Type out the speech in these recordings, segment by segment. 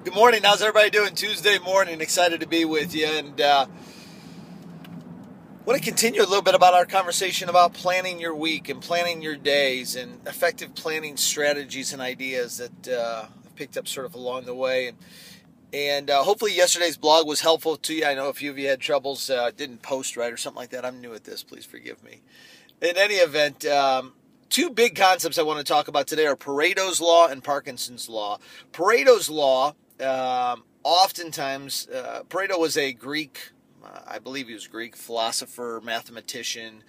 Good morning. How's everybody doing? Tuesday morning. Excited to be with you. And want to continue a little bit about our conversation about planning your week and planning your days and effective planning strategies and ideas that I've picked up sort of along the way. And hopefully yesterday's blog was helpful to you. I know a few of you had troubles, didn't post right or something like that. I'm new at this. Please forgive me. In any event, two big concepts I want to talk about today are Pareto's Law and Parkinson's Law. Pareto's Law, oftentimes, Pareto was a Greek, I believe he was Greek, philosopher, mathematician,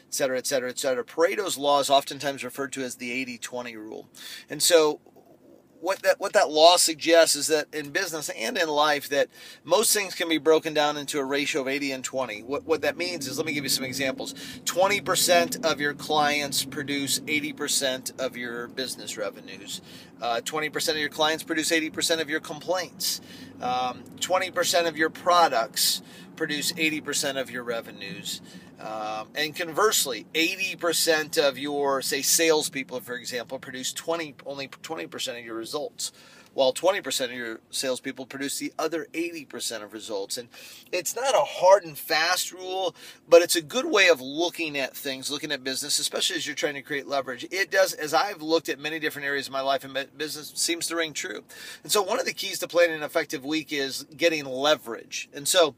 et cetera, et cetera, et cetera. Pareto's Law is oftentimes referred to as the 80-20 rule. And so what that law suggests is that in business and in life that most things can be broken down into a ratio of 80 and 20. What that means is, let me give you some examples. 20% of your clients produce 80% of your business revenues. 20% of your clients produce 80% of your complaints. 20% of your products produce 80% of your revenues. And conversely, 80% of your, say, salespeople, for example, produce only 20% of your results, while 20% of your salespeople produce the other 80% of results. And it's not a hard and fast rule, but it's a good way of looking at things, looking at business, especially as you're trying to create leverage. It does, as I've looked at many different areas of my life and business, seems to ring true. And so one of the keys to planning an effective week is getting leverage. And so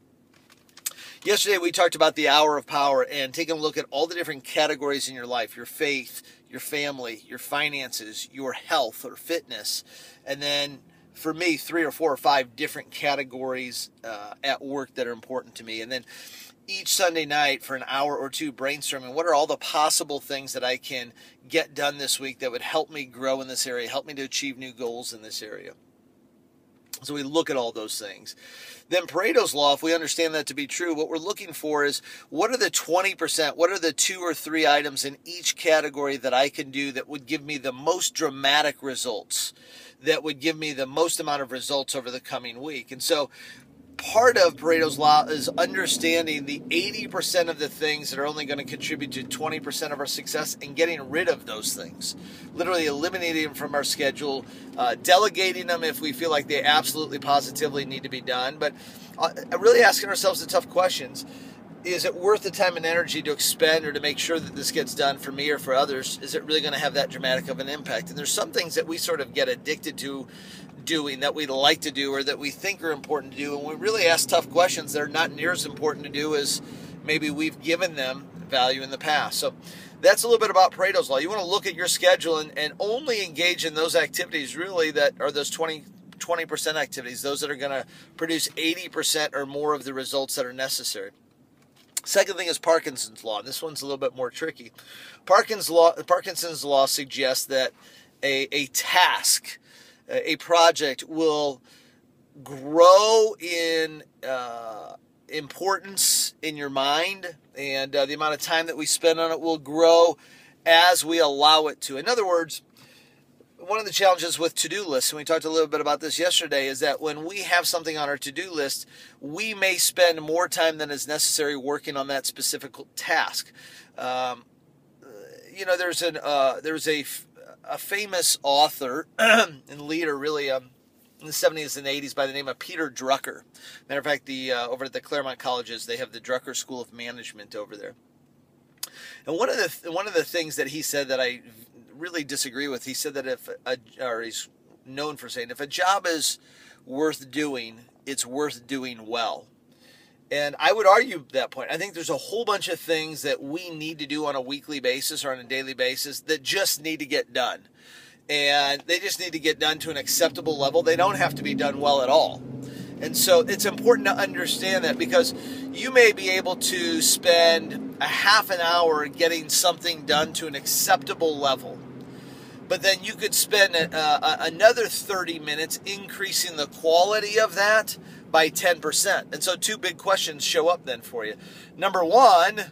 yesterday we talked about the hour of power and taking a look at all the different categories in your life: your faith, your family, your finances, your health or fitness. And then for me, 3 or 4 or 5 different categories at work that are important to me. And then each Sunday night for an hour or two brainstorming, what are all the possible things that I can get done this week that would help me grow in this area, help me to achieve new goals in this area. So we look at all those things. Then Pareto's Law, if we understand that to be true, what we're looking for is, what are the 20%, what are the 2 or 3 items in each category that I can do that would give me the most dramatic results, that would give me the most amount of results over the coming week. And so part of Pareto's Law is understanding the 80% of the things that are only going to contribute to 20% of our success and getting rid of those things. Literally eliminating them from our schedule, delegating them if we feel like they absolutely positively need to be done. But really asking ourselves the tough questions. Is it worth the time and energy to expend or to make sure that this gets done for me or for others? Is it really going to have that dramatic of an impact? And there's some things that we sort of get addicted to doing, that we like to do or that we think are important to do, and we really ask tough questions that are not near as important to do as maybe we've given them value in the past. So that's a little bit about Pareto's Law. You want to look at your schedule and only engage in those activities really that are those 20% activities, those that are going to produce 80% or more of the results that are necessary. Second thing is Parkinson's Law. This one's a little bit more tricky. Parkinson's Law suggests that a task, a project will grow in importance in your mind, and the amount of time that we spend on it will grow as we allow it to. In other words, one of the challenges with to-do lists, and we talked a little bit about this yesterday, is that when we have something on our to-do list, we may spend more time than is necessary working on that specific task. There's a famous author and leader, really, in the 70s and 80s by the name of Peter Drucker. Matter of fact, over at the Claremont colleges, they have the Drucker School of Management over there. And one of the things that he said that I really disagree with, he said that he's known for saying, if a job is worth doing, it's worth doing well. And I would argue that point. I think there's a whole bunch of things that we need to do on a weekly basis or on a daily basis that just need to get done. And they just need to get done to an acceptable level. They don't have to be done well at all. And so it's important to understand that, because you may be able to spend a half an hour getting something done to an acceptable level, but then you could spend another 30 minutes increasing the quality of that by 10%. And so 2 big questions show up then for you. Number one,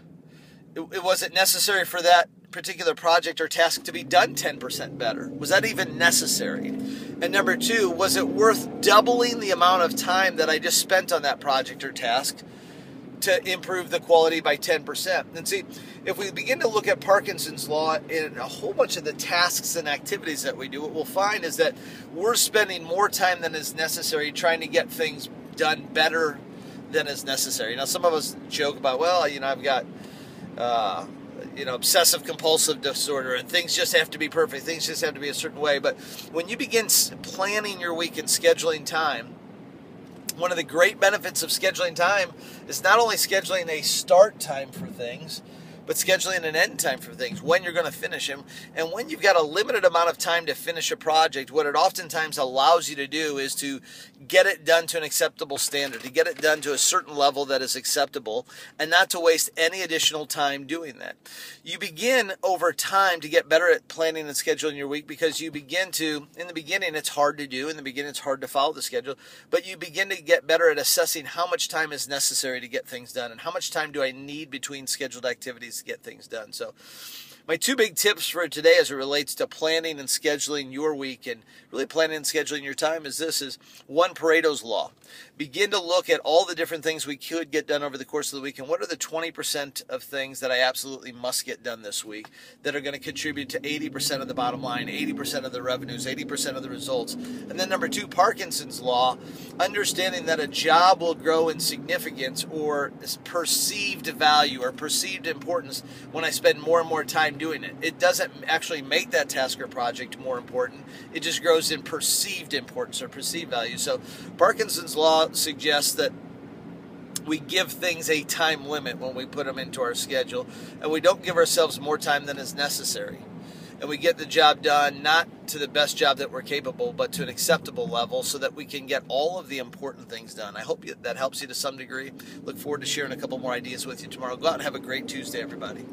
was it necessary for that particular project or task to be done 10% better? Was that even necessary? And number 2, was it worth doubling the amount of time that I just spent on that project or task to improve the quality by 10%. And see, if we begin to look at Parkinson's law in a whole bunch of the tasks and activities that we do, what we'll find is that we're spending more time than is necessary trying to get things done better than is necessary. Now, some of us joke about, well, I've got obsessive compulsive disorder, and things just have to be perfect. Things just have to be a certain way. But when you begin planning your week and scheduling time, one of the great benefits of scheduling time is not only scheduling a start time for things, but scheduling an end time for things, when you're going to finish them. And when you've got a limited amount of time to finish a project, what it oftentimes allows you to do is to get it done to an acceptable standard, to get it done to a certain level that is acceptable, and not to waste any additional time doing that. You begin over time to get better at planning and scheduling your week, because you begin to, in the beginning it's hard to do, in the beginning it's hard to follow the schedule, but you begin to get better at assessing how much time is necessary to get things done, and how much time do I need between scheduled activities to get things done. So my two big tips for today as it relates to planning and scheduling your week and really planning and scheduling your time is one, Pareto's law. Begin to look at all the different things we could get done over the course of the week, and what are the 20% of things that I absolutely must get done this week that are going to contribute to 80% of the bottom line, 80% of the revenues, 80% of the results. And then number two, Parkinson's law, understanding that a job will grow in significance or perceived value or perceived importance when I spend more and more time doing it. It doesn't actually make that task or project more important. It just grows in perceived importance or perceived value. So Parkinson's law suggests that we give things a time limit when we put them into our schedule, and we don't give ourselves more time than is necessary. And we get the job done, not to the best job that we're capable, but to an acceptable level so that we can get all of the important things done. I hope that helps you to some degree. Look forward to sharing a couple more ideas with you tomorrow. Go out and have a great Tuesday, everybody.